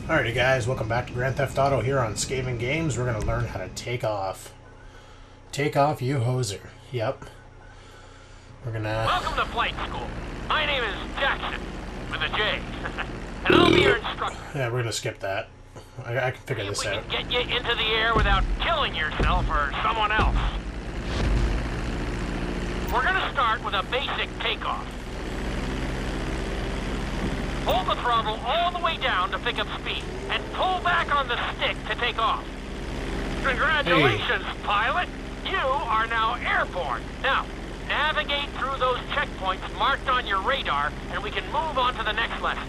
Alrighty guys, welcome back to Grand Theft Auto here on SkavaenGames. We're going to learn how to take off. Take off, you hoser. Yep. We're going to... Welcome to flight school. My name is Jackson, with a J. And I'll be your instructor. Yeah, we're going to skip that. I can figure this out. We can get you into the air without killing yourself or someone else. We're going to start with a basic takeoff. Hold the throttle all the way down to pick up speed, and pull back on the stick to take off. Congratulations, pilot! You are now airborne. Now, navigate through those checkpoints marked on your radar, and we can move on to the next lesson.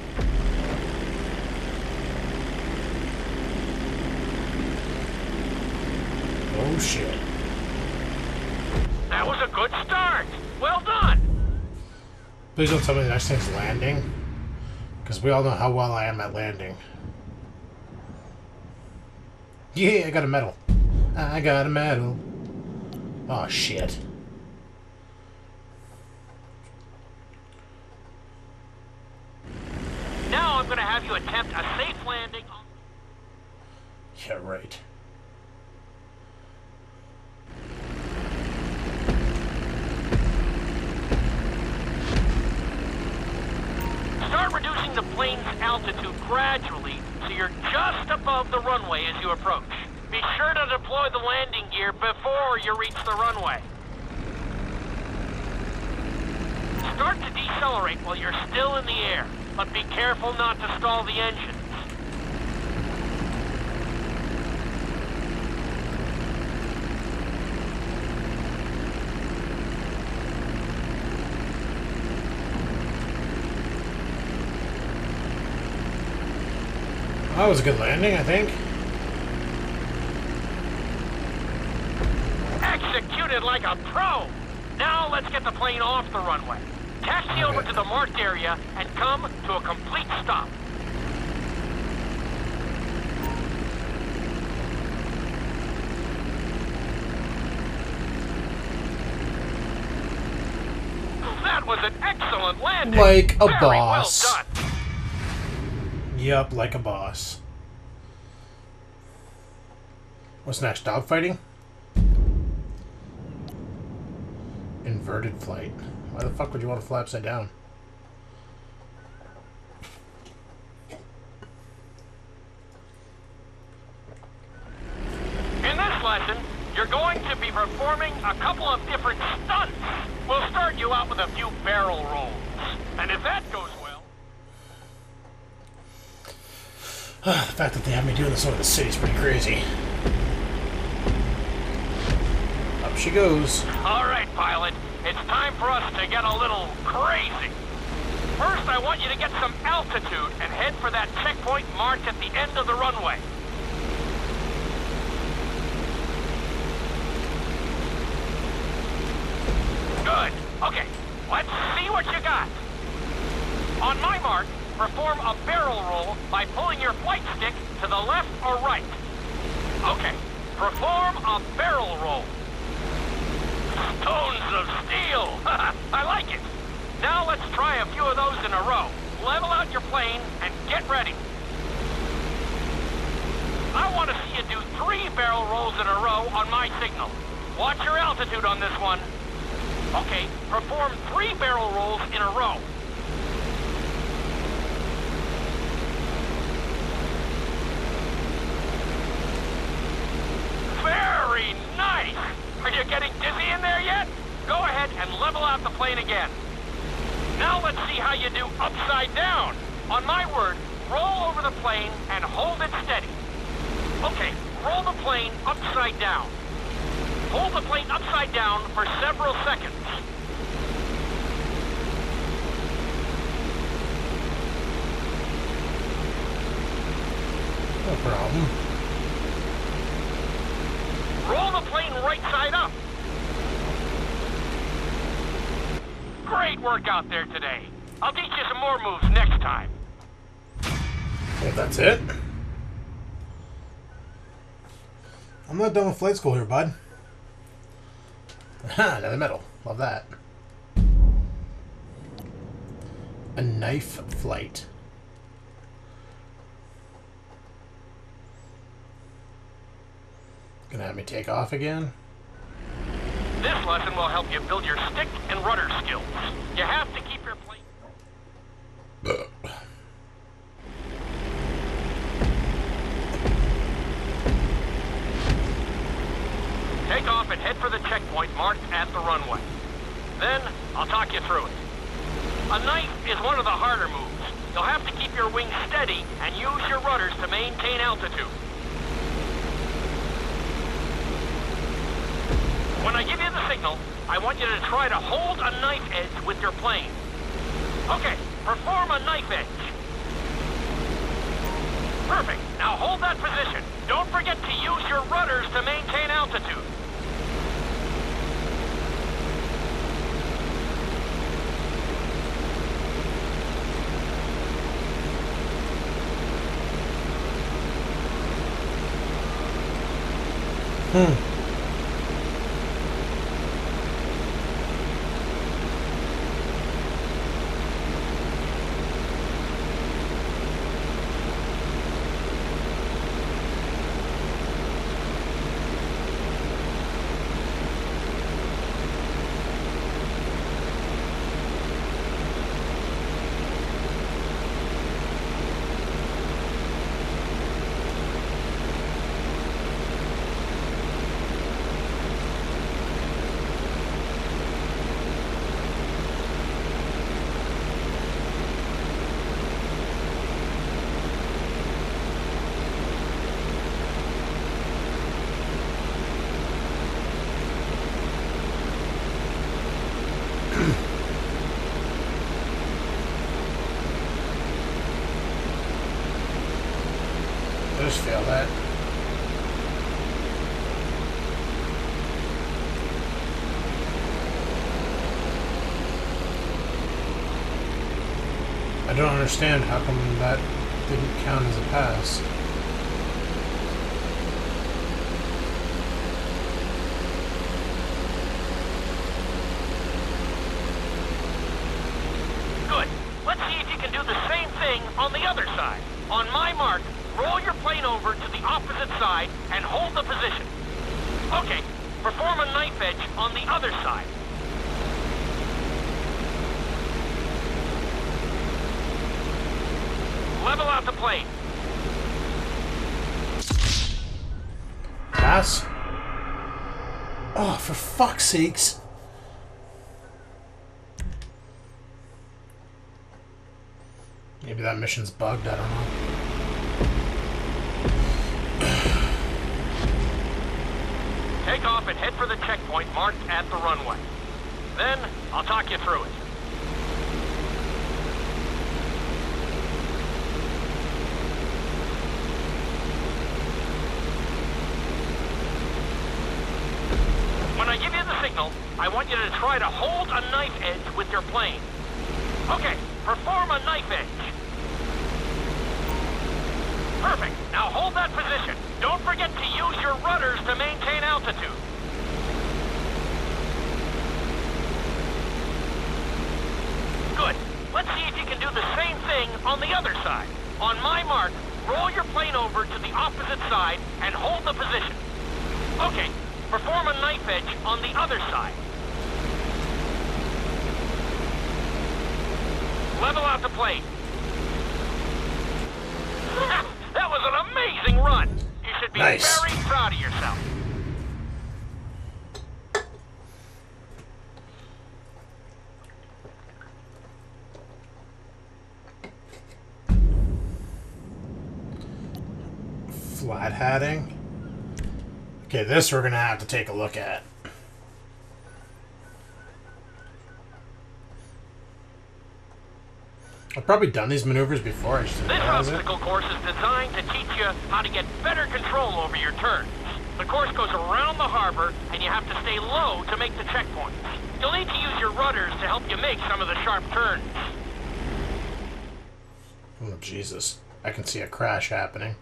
Oh shit. That was a good start. Well done. Please don't tell me the next thing's landing. Because we all know how well I am at landing. Yeah, I got a medal. I got a medal. Oh, shit. Now I'm going to have you attempt a safe landing. Yeah, right. Start reducing the plane's altitude gradually so you're just above the runway as you approach. Be sure to deploy the landing gear before you reach the runway. Start to decelerate while you're still in the air, but be careful not to stall the engines. That was a good landing, I think. Executed like a pro! Now let's get the plane off the runway. Taxi over to the marked area and come to a complete stop. That was an excellent landing! Like a Very boss. well done. Yup, like a boss. What's next? Dogfighting? Inverted flight. Why the fuck would you want to fly upside down? In this lesson, you're going to be performing a couple of different stunts. We'll start you out with a few barrel rolls. And if that goes well... The fact that they have me doing this over the city is pretty crazy. Up she goes. All right, pilot. It's time for us to get a little crazy. First, I want you to get some altitude and head for that checkpoint marked at the end of the runway. Good. Okay, let's see what you got. On my mark, perform a barrel roll by pulling your flight stick to the left or right. Okay, perform a barrel roll. Stones of steel! I like it! Now let's try a few of those in a row. Level out your plane and get ready. I want to see you do 3 barrel rolls in a row on my signal. Watch your altitude on this one. Okay, perform 3 barrel rolls in a row. Very nice! Are you getting dizzy in there yet? Go ahead and level out the plane again. Now let's see how you do upside down. On my word, roll over the plane and hold it steady. Okay, roll the plane upside down. Hold the plane upside down for several seconds. No problem. Roll the plane right side up. Great work out there today. I'll teach you some more moves next time. Well, that's it. I'm not done with flight school here, bud. Another medal. Love that. A knife flight. gonna have me take off again. This lesson will help you build your stick and rudder skills. You have to keep your plane... Take off and head for the checkpoint marked at the runway. Then, I'll talk you through it. A knife is one of the harder moves. You'll have to keep your wings steady and use your rudders to maintain altitude. When I give you the signal, I want you to try to hold a knife edge with your plane. Okay, perform a knife edge. Perfect. Now hold that position. Don't forget to use your rudders to maintain altitude. Just fail that. I don't understand how come that didn't count as a pass. Good. Let's see if you can do the same thing on the other side. On my mark, roll your plane over to the opposite side and hold the position. Okay, perform a knife edge on the other side. Level out the plane. Pass? Oh, for fuck's sakes. Maybe that mission's bugged, I don't know. Take off and head for the checkpoint marked at the runway. Then, I'll talk you through it. When I give you the signal, I want you to try to hold a knife edge with your plane. Okay, perform a knife edge. Perfect. Now hold that position. Don't forget to use your rudders to maintain altitude. Good. Let's see if you can do the same thing on the other side. On my mark, roll your plane over to the opposite side and hold the position. Okay, perform a knife edge on the other side. Level out the plane. That was an amazing run. You should be Nice. very proud of yourself. Flat hatting. Okay, this we're gonna have to take a look at. I've probably done these maneuvers before, I just didn't This realize it. obstacle course is designed to teach you how to get better control over your turns. The course goes around the harbor, and you have to stay low to make the checkpoints. You'll need to use your rudders to help you make some of the sharp turns. Oh, Jesus. I can see a crash happening.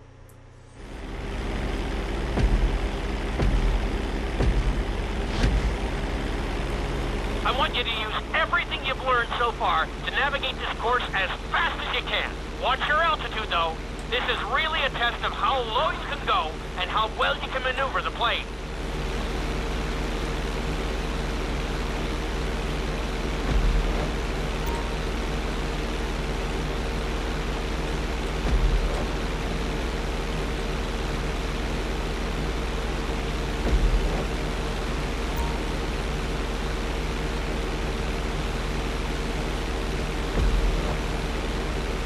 I want you to use everything you've learned so far to navigate this course as fast as you can. Watch your altitude, though. This is really a test of how low you can go and how well you can maneuver the plane.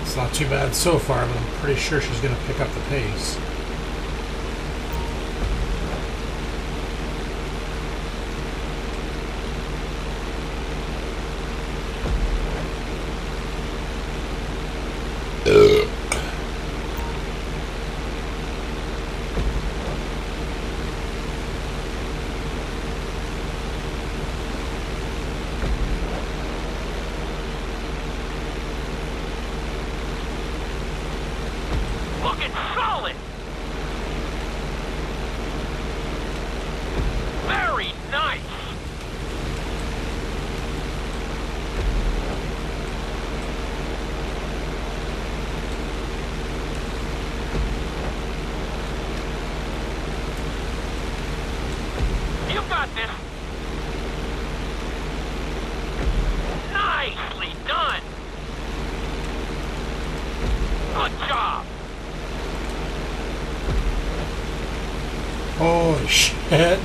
It's not too bad so far, but I'm pretty sure she's going to pick up the pace. Looking solid! Very nice! You got this! Nicely done! Good job! Holy shit.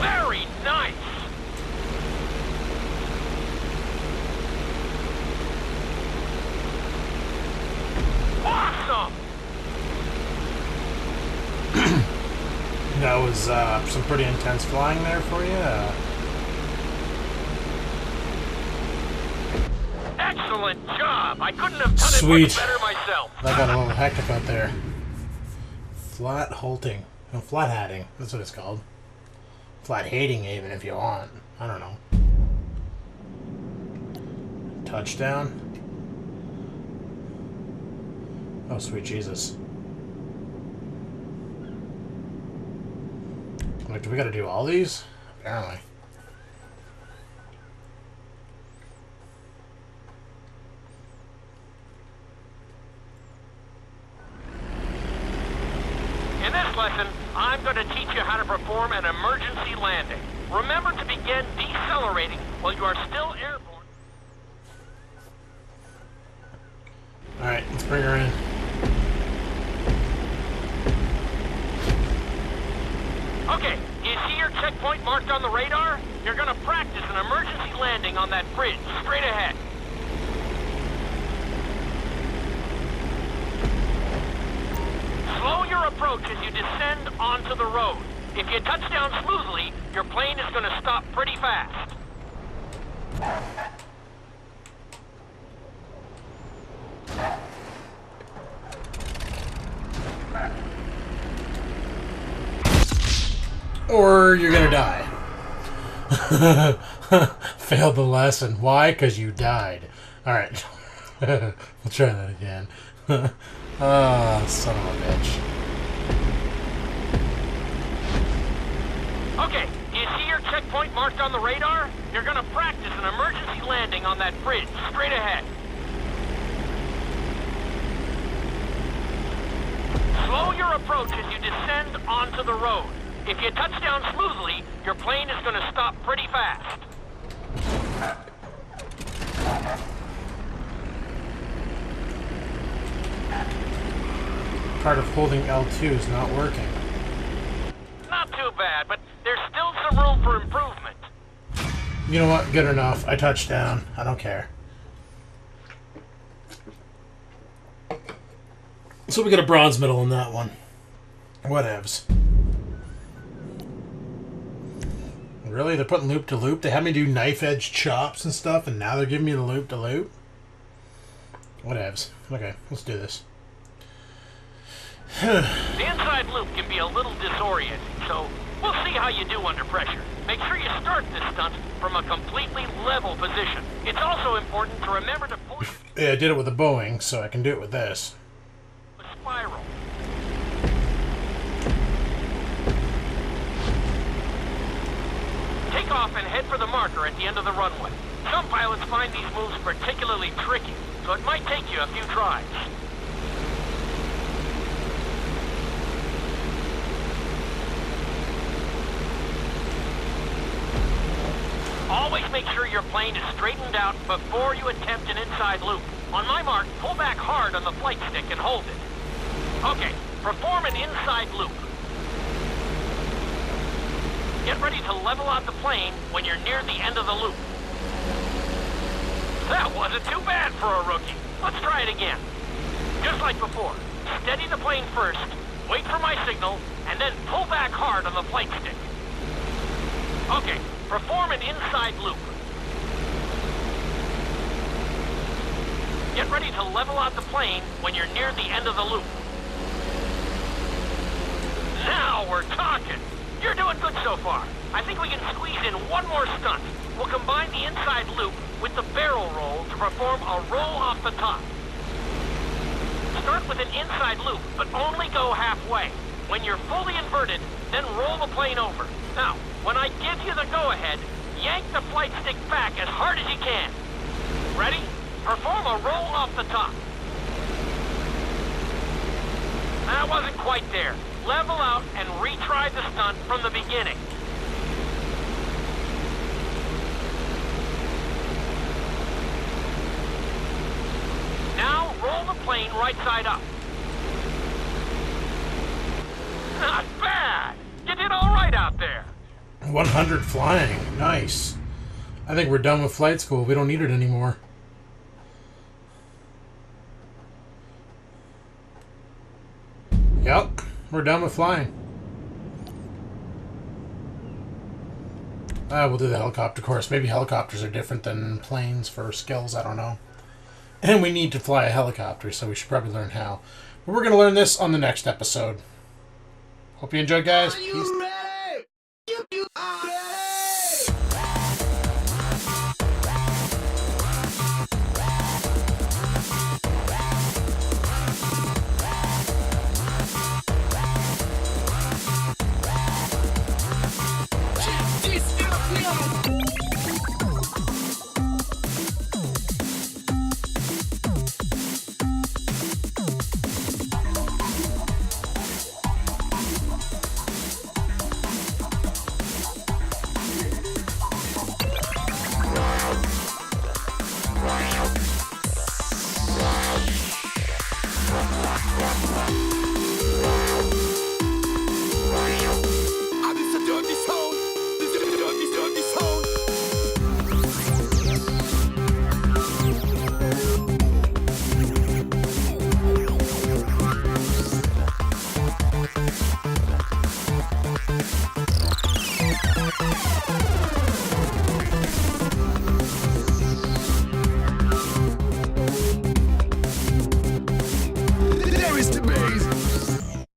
Very nice! Awesome! That was some pretty intense flying there for you. Excellent job! I couldn't have done Sweet. it much better myself. That got a little hectic out there. Flat halting. No, flat hatting. That's what it's called. Flat hating, even, if you want. I don't know. Touchdown. Oh, sweet Jesus. Like, do we gotta do all these? Apparently. In this lesson, I'm going to teach you how to perform an emergency landing. Remember to begin decelerating while you are still airborne. Alright, let's bring her in. Okay, you see your checkpoint marked on the radar? You're going to practice an emergency landing on that bridge, straight ahead. Slow your approach as you descend onto the road. If you touch down smoothly, your plane is going to stop pretty fast. Or you're gonna die. Failed the lesson. Why? Because you died. Alright. We'll try that again. Ah, son of a bitch. Okay, you see your checkpoint marked on the radar? You're going to practice an emergency landing on that bridge, straight ahead. Slow your approach as you descend onto the road. If you touch down smoothly, your plane is going to stop pretty fast. Part of holding L2 is not working. Not too bad, but there's still some room for improvement. You know what? Good enough. I touched down. I don't care. So we got a bronze medal in that one. Whatevs. Really? They're putting loop to loop? They had me do knife edge chops and stuff, and now they're giving me the loop to loop? Whatevs. Okay, let's do this. The inside loop can be a little disorienting, so we'll see how you do under pressure. Make sure you start this stunt from a completely level position. It's also important to remember to pull Yeah, I did it with a Boeing, so I can do it with this. a spiral. off and head for the marker at the end of the runway. Some pilots find these moves particularly tricky, so it might take you a few tries. Always make sure your plane is straightened out before you attempt an inside loop. On my mark, pull back hard on the flight stick and hold it. Okay, perform an inside loop. Get ready to level out the plane when you're near the end of the loop. That wasn't too bad for a rookie. Let's try it again. Just like before, steady the plane first, wait for my signal, and then pull back hard on the flight stick. Okay, perform an inside loop. Get ready to level out the plane when you're near the end of the loop. Now we're talking. You're doing good so far. I think we can squeeze in one more stunt. We'll combine the inside loop with the barrel roll to perform a roll off the top. Start with an inside loop, but only go halfway. When you're fully inverted, then roll the plane over. Now, when I give you the go-ahead, yank the flight stick back as hard as you can. Ready? Perform a roll off the top. That wasn't quite there. Level out and retry the stunt from the beginning. Now roll the plane right side up. Not bad! You did all right out there. 100 flying. Nice. I think we're done with flight school. We don't need it anymore. Yep. We're done with flying. We'll do the helicopter course. Maybe helicopters are different than planes for skills. I don't know. And we need to fly a helicopter, so we should probably learn how. But we're going to learn this on the next episode. Hope you enjoyed, guys. Peace.